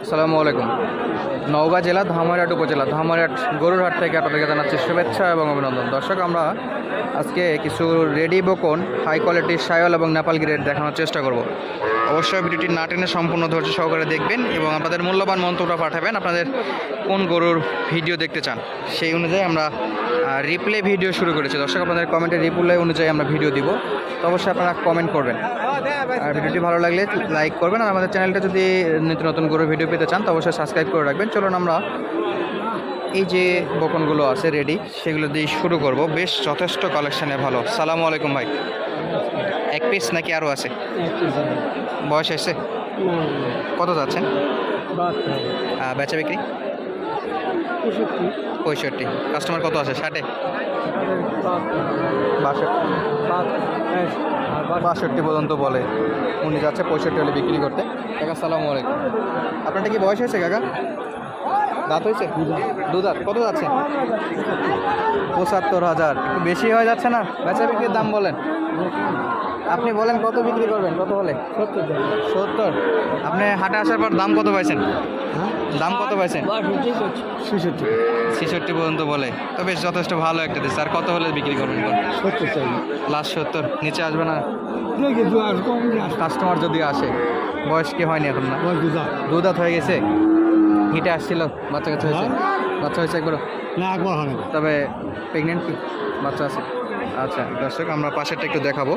আসসালামু আলাইকুম। নওগাঁ জেলা ধামইরহাট উপজেলা ধামইরহাট গরুর হাট থেকে আপনাদেরকে জানাচ্ছি শুভেচ্ছা এবং অভিনন্দন। দর্শক, আমরা আজকে কিছু রেডি বকন হাই কোয়ালিটির সায়ল এবং নেপাল গ্রেড দেখানোর চেষ্টা করব। অবশ্যই ভিডিওটি না টেনে সম্পূর্ণ ধৈর্য সহকারে দেখবেন এবং আপনাদের মূল্যবান মন্তব্য পাঠাবেন আপনাদের কোন গরুর ভিডিও দেখতে চান সেই অনুযায়ী আমরা রিপ্লে ভিডিও শুরু করেছি। দর্শক, আপনাদের কমেন্টের রিপ্লে অনুযায়ী আমরা ভিডিও দিব, তো অবশ্যই আপনারা কমেন্ট করবেন। আর ভিডিওটি ভালো লাগলে লাইক করবেন। আর আমাদের চ্যানেলটা যদি নিত্য নতুন গরুর ভিডিও পেতে চান তো অবশ্যই সাবস্ক্রাইব করে রাখবেন। চলুন আমরা এই যে বকনগুলো আছে রেডি সেগুলো দিয়ে শুরু করব। বেশ যথেষ্ট কালেকশানে ভালো। সালামু আলাইকুম ভাই। এক পিস নাকি আরও আছে? বয়স এসে কত যাচ্ছেন? বেচা বিক্রি 65। কাস্টমার কত আছে? 60 62 পর্যন্ত বলে। উনি যাচ্ছে 65 হলে বিক্রি করতে। কাকা সালামু আলাইকুম। আপনারটা কি বয়স হয়েছে কাকা? দাঁত হয়েছে? দু দাঁত। কত যাচ্ছে? ৭৫,০০০। একটু বেশি হয়ে যাচ্ছে না? বেচা বিক্রির দাম বলেন। আপনি বলেন কত বিক্রি করবেন, কত হলে? 70। আপনি হাটে আসার পর দাম কত পাইছেন? দাম কত পাইছেন? 66 পর্যন্ত বলে। তো বেশ যথেষ্ট ভালো একটা দিচ্ছে। আর কত হলে বিক্রি করবেন? লাস্ট 70। নিচে আসবে না? কাস্টমার যদি আসে। বয়স কি হয়নি এখন? না, দু দাঁত হয়ে গেছে। হিটে আসছিল? বাচ্চা কাছে হয়েছে? বাচ্চা হয়েছে একবারও? না, একবার হয় না। তবে প্রেগনেন্ট কি? বাচ্চা আছে? আচ্ছা দর্শক, আমরা পাশেরটা একটু দেখাবো।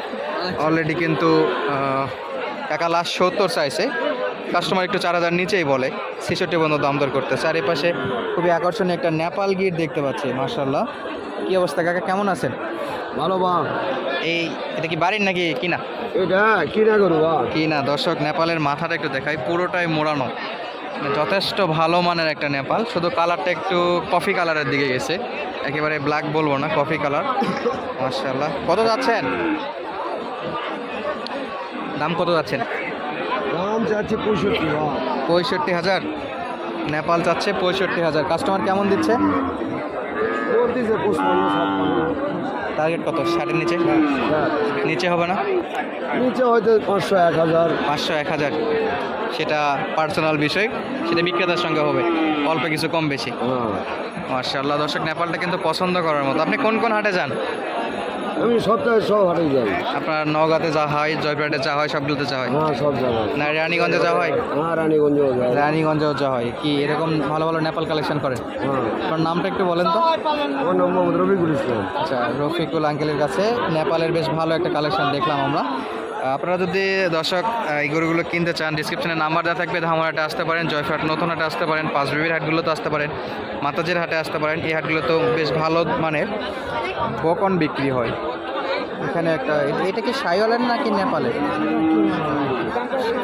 অলরেডি কিন্তু টাকা লাস্ট 70 চাইছে। কাস্টমার একটু 4000 নিচেই বলে। 66 পর্যন্ত দাম দর করতেছে। আর এই পাশে খুবই আকর্ষণীয় একটা নেপাল গির দেখতে পাচ্ছি। মাশাআল্লাহ। কি অবস্থা কাকা, কেমন আছেন? ভালো বা। এটা কি বাড়ির নাকি কিনা? এটা কিনা করু বা। কিনা। দর্শক, নেপালের মাথাটা একটু দেখাই, পুরোটাই মোড়ানো। যথেষ্ট ভালো মানের একটা নেপাল। শুধু কালারটা একটু কফি কালারের দিকে গেছে, একেবারে ব্ল্যাক বলবো না, কফি কালার। মাশাআল্লাহ। কত যাচ্ছেন? দাম কত যাচ্ছেন? দাম চাচ্ছি 65 বা। 65,000 নেপাল চাচ্ছে। 65,000। কাস্টমার কেমন দিচ্ছে? ওর দিছে 55-56। টার্গেট কত? 60-এর নিচে? নিচে হবে না? নিচে হয়তো 500-1000। 500-1000 সেটা পার্সোনাল বিষয়, সেটা বিক্রেতার সঙ্গে হবে, অল্প কিছু কম বেশি। মাশাআল্লাহ। দর্শক, নেপালটা কিন্তু পছন্দ করার মতো। আপনি কোন কোন হাটে যান? আমি সপ্তাহে সব হাটে যাই। আপনার নওগাঁতে যা হয়, জয়পুরহাটে যা হয়, সবগুলোতে যা হয়? হ্যাঁ, সব জায়গায়। না রানীগঞ্জে যা হয়? হ্যাঁ, রানীগঞ্জেও যাই। রানীগঞ্জেও যা হয়। কি এরকম ভালো ভালো নেপাল কালেকশন করেন? হ্যাঁ। আপনার নামটা একটু বলেন তো। আমার নাম মোহাম্মদ রফিকুল ইসলাম। আচ্ছা, রফিকুল আঙ্কেলের কাছে নেপালের বেশ ভালো একটা কালেকশন দেখলাম আমরা। আপনারা যদি দর্শক এই গরুগুলো কিনতে চান, ডিসক্রিপশনে নাম্বার দেওয়া থাকবে। ধামইরহাটে আসতে পারেন, জয়পুরহাট নতুন হাটে আসতে পারেন, পাঁচবিবির হাটগুলোতে আসতে পারেন, মাতাজির হাটে আসতে পারেন। এই হাটগুলোতেও বেশ ভালো মানের বকন বিক্রি হয়। এখানে একটা, এটা কি সাইওয়ালের নাকি নেপালের?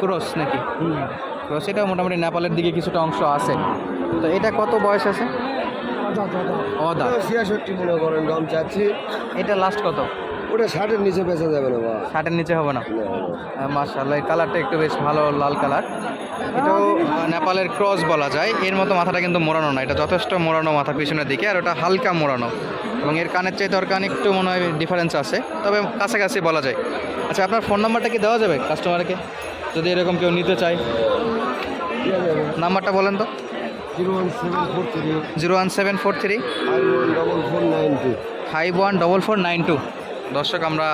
ক্রস নাকি? ক্রস। এটা মোটামুটি নেপালের দিকে কিছুটা অংশ আছে। তো এটা কত বয়স আছে? অদা 66 মনে করেন দাম চাচ্ছি। এটা লাস্ট কত? ওটা 60-এর নিচে বেচা যাবে না বা। 60-এর নিচে হবে না? মাশাআল্লাহ, এই কালারটা একটু বেশ ভালো, লাল কালার। এটাও নেপালের ক্রস বলা যায়। এর মতো মাথাটা কিন্তু মোড়ানো না, এটা যথেষ্ট মোড়ানো মাথা পিছনের দিকে, আর ওটা হালকা মোড়ানো। এবং এর কানের চাইতে ওর কান একটু মনে হয় ডিফারেন্স আছে, তবে কাছাকাছি বলা যায়। আচ্ছা, আপনার ফোন নাম্বারটা কি দেওয়া যাবে কাস্টমারকে যদি এরকম কেউ নিতে চায়? নাম্বারটা বলেন তো। 01743 01743 514492। 514492। দর্শক, আমরা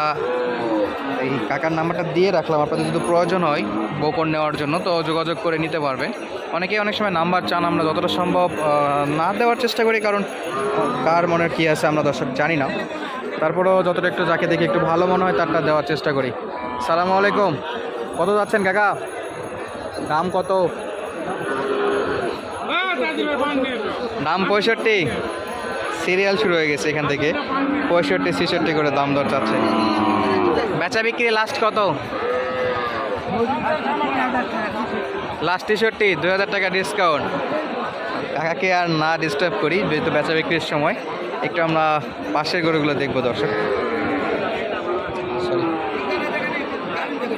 এই কাকার নাম্বারটা দিয়ে রাখলাম। আপনাদের যদি প্রয়োজন হয় বকন নেওয়ার জন্য তো যোগাযোগ করে নিতে পারবেন। অনেকেই অনেক সময় নাম্বার চান, আমরা যতটা সম্ভব না দেওয়ার চেষ্টা করি, কারণ কার মনের কী আছে আমরা দর্শক জানি না। তারপরেও যতটা একটু যাকে দেখে একটু ভালো মনে হয় তারটা দেওয়ার চেষ্টা করি। সালামু আলাইকুম। কত যাচ্ছেন কাকা? দাম কত? দাম 65। সিরিয়াল শুরু হয়ে গেছে এখান থেকে। 65-66 করে দাম দর চাচ্ছে। বেচা বিক্রি লাস্ট কত? লাস্ট 63। 2000 টাকা ডিসকাউন্ট। কাকাকে আর না ডিস্টার্ব করি, যেহেতু বেচা বিক্রির সময়। একটু আমরা পাশের গরুগুলো দেখবো দর্শক। সরি,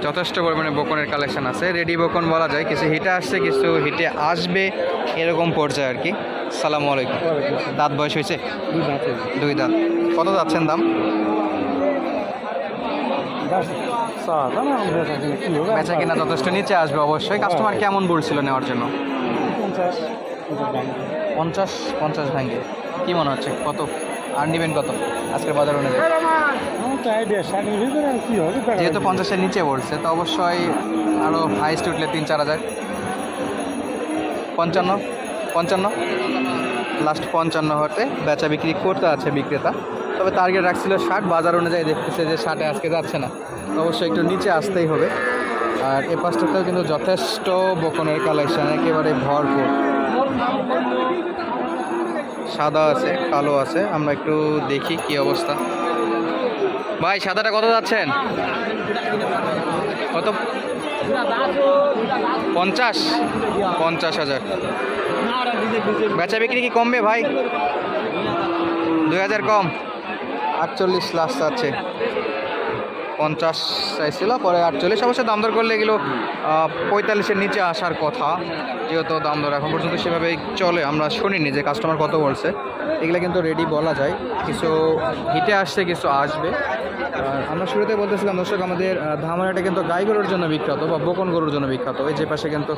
যথেষ্ট পরিমাণে বকনের কালেকশন আছে। রেডি বকন বলা যায়, কিছু হিটে আসছে, কিছু হিটে আসবে, এরকম পর্যায়ে আর কি। সালামু আলাইকুম। দাঁত বয়স হয়েছে? 2 দাঁত। কত যাচ্ছেন দাম? বেচা কিনা যথেষ্ট নিচে আসবে অবশ্যই। কাস্টমার কেমন বলছিল নেওয়ার জন্য? পঞ্চাশ পঞ্চাশ ভাঙ্গে কি মনে হচ্ছে কত আর নেবেন কত আজকের বাজার অনুযায়ী? যেহেতু 50-এর নিচে পড়ছে তো অবশ্যই আরও হাইস্ট উঠলে 3-4 হাজার। 55 55 লাস্ট 55 হতে বেচা বিক্রি করতে আছে বিক্রেতা, তবে টার্গেট রাখছিল 60, বাজার অনুযায়ী দেখতেছে যে 60-এ আজকে যাচ্ছে না, তো অবশ্যই একটু নিচে আসতেই হবে। আর এ পাশটাতেও কিন্তু যথেষ্ট বকনের কালেকশন, একেবারে ভরপুর, সাদা আছে কালো আছে। আমরা একটু দেখি কি অবস্থা। ভাই সাদাটা কত যাচ্ছেন? কত? 50,000। বেচা বিক্রি কি কমবে ভাই? 2,000 কম, 48 লাস্ট আছে। 50 চাইছিল, পরে 48। অবশ্যই দাম দর করলে এগুলো 45-এর নিচে আসার কথা, যেহেতু দাম দর এখন পর্যন্ত সেভাবেই চলে। আমরা শুনিনি যে কাস্টমার কত বলছে, এগুলো কিন্তু রেডি বলা যায়। কিছু হিটে আসছে, কিছু আসবে। আর আমরা শুরুতে বলতেছিলাম দর্শক, আমাদের ধামরাটা কিন্তু গাই গরুর জন্য বিখ্যাত বা বকন গরুর জন্য বিখ্যাত। ওই যে পাশে কিন্তু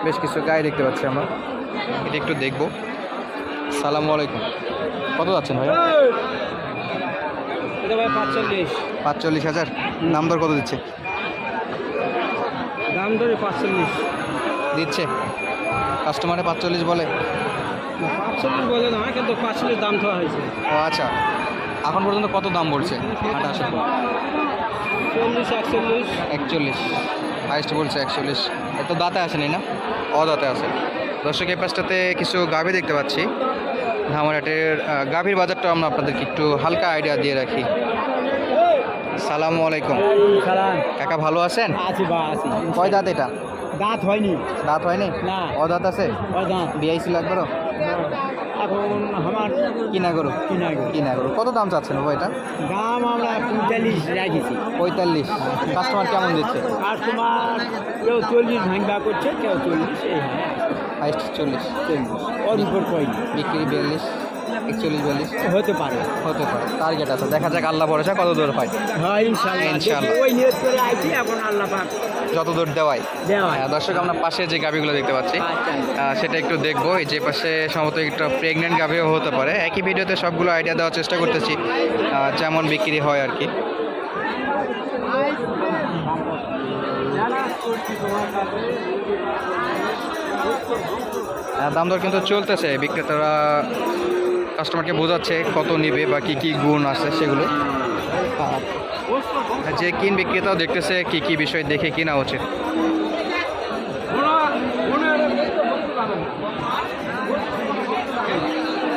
বেশ কিছু গাই দেখতে পাচ্ছি আমরা, এটা একটু দেখবো। সালামু আলাইকুম, কত যাচ্ছেন ভাই? 45,000। দাম দর কত দিচ্ছে? দাম ধরে 45 দিচ্ছে কাস্টমারে 45 বলে? 45 বলে না, কিন্তু 45 দাম তো হয়েছে। ও আচ্ছা, এখন পর্যন্ত কত দাম বলছে? 28, 40 41 41 হাইস্ট বলছে 41। এত দাঁতে আসেনি না, অদাঁতে আছে। দর্শক এই পাশটাতে কিছু গাভী দেখতে পাচ্ছি। ধামরাটের গাভীর বাজারটা আমরা আপনাদেরকে একটু হালকা আইডিয়া দিয়ে রাখি। সালামু আলাইকুম সালাম। কাকা, ভালো আছেন? আছি বা আছি। কয় দাঁত এটা? দাঁত হয়নি। দাঁত হয়নি? না। অদাঁত আছে? ওই দাঁত বিআইসি লাগবে? এখন আমার কিনা গরু? কিনা গরু। কত দাম চাচ্ছেন বাবা এটা? দাম আমরা 45 রাখেছি। 45। কাস্টমার কেমন দিচ্ছে? আর তোমার কেউ 40 ভাঙবা করছে, কেউ 40 এই হাইস্ট 40। ওর উপর কই বিক্রি 42, 41, 42 হতে পারে। হতে পারে। টার্গেট আছে, দেখা যাক আল্লাহ ভরসা কত দূর পায়। হ্যাঁ ইনশাআল্লাহ। ইনশাআল্লাহ। ওই নিয়ত করে আইছি, এখন আল্লাহ পাক যত দূর দেওয়াই। দেওয়া। দর্শক আমরা পাশে যে গাভীগুলো দেখতে পাচ্ছি সেটা একটু দেখবো। এই যে পাশে সম্ভবত একটা প্রেগনেন্ট গাভীও হতে পারে। একই ভিডিওতে সবগুলো আইডিয়া দেওয়ার চেষ্টা করতেছি যেমন বিক্রি হয় আর কি। দাম দর কিন্তু চলতেছে, বিক্রেতারা কাস্টমারকে বোঝাচ্ছে কত নিবে বা কি কি গুণ আছে সেগুলো। যে কিন বিক্রেতাও দেখতেছে কি কি বিষয় দেখে কিনা উচিত।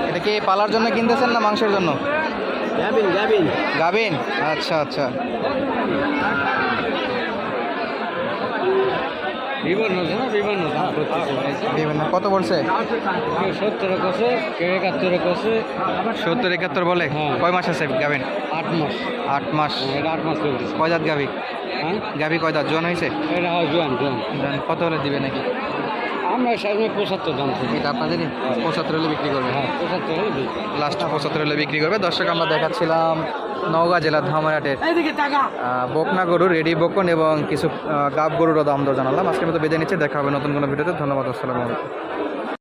এটা কি পালার জন্য কিনতেছেন না মাংসের জন্য? গাবিন। আচ্ছা আচ্ছা। বিভিন্ন কত বলছে? 70 কষে, 71 কষে। 70-71 বলে। কয় মাস আছে গাবিন? 8 মাস। 8 মাস। এটা 8 মাস চলতেছে। কয় দাঁত গাবি? হ্যাঁ, গাবি কয় দাঁত? জোয়ান হয়েছে? এটা হয় জোয়ান। কত হলে দিবে নাকি? আমরা সামনে 75 দাম থেকে। এটা আপনাদেরই 75 হলে বিক্রি করবে? হ্যাঁ 75 হলে দিই। লাস্ট 75 হলে বিক্রি করবে। দর্শক আমরা দেখাচ্ছিলাম নওগাঁ জেলার ধামরাটের বকনা গরু, রেডি বকন এবং কিছু গাব গরুরও দাম দর জানালাম। আজকের মতো বেঁধে নিচ্ছে, দেখা হবে নতুন কোনো ভিডিওতে। ধন্যবাদ, আসসালামু আলাইকুম।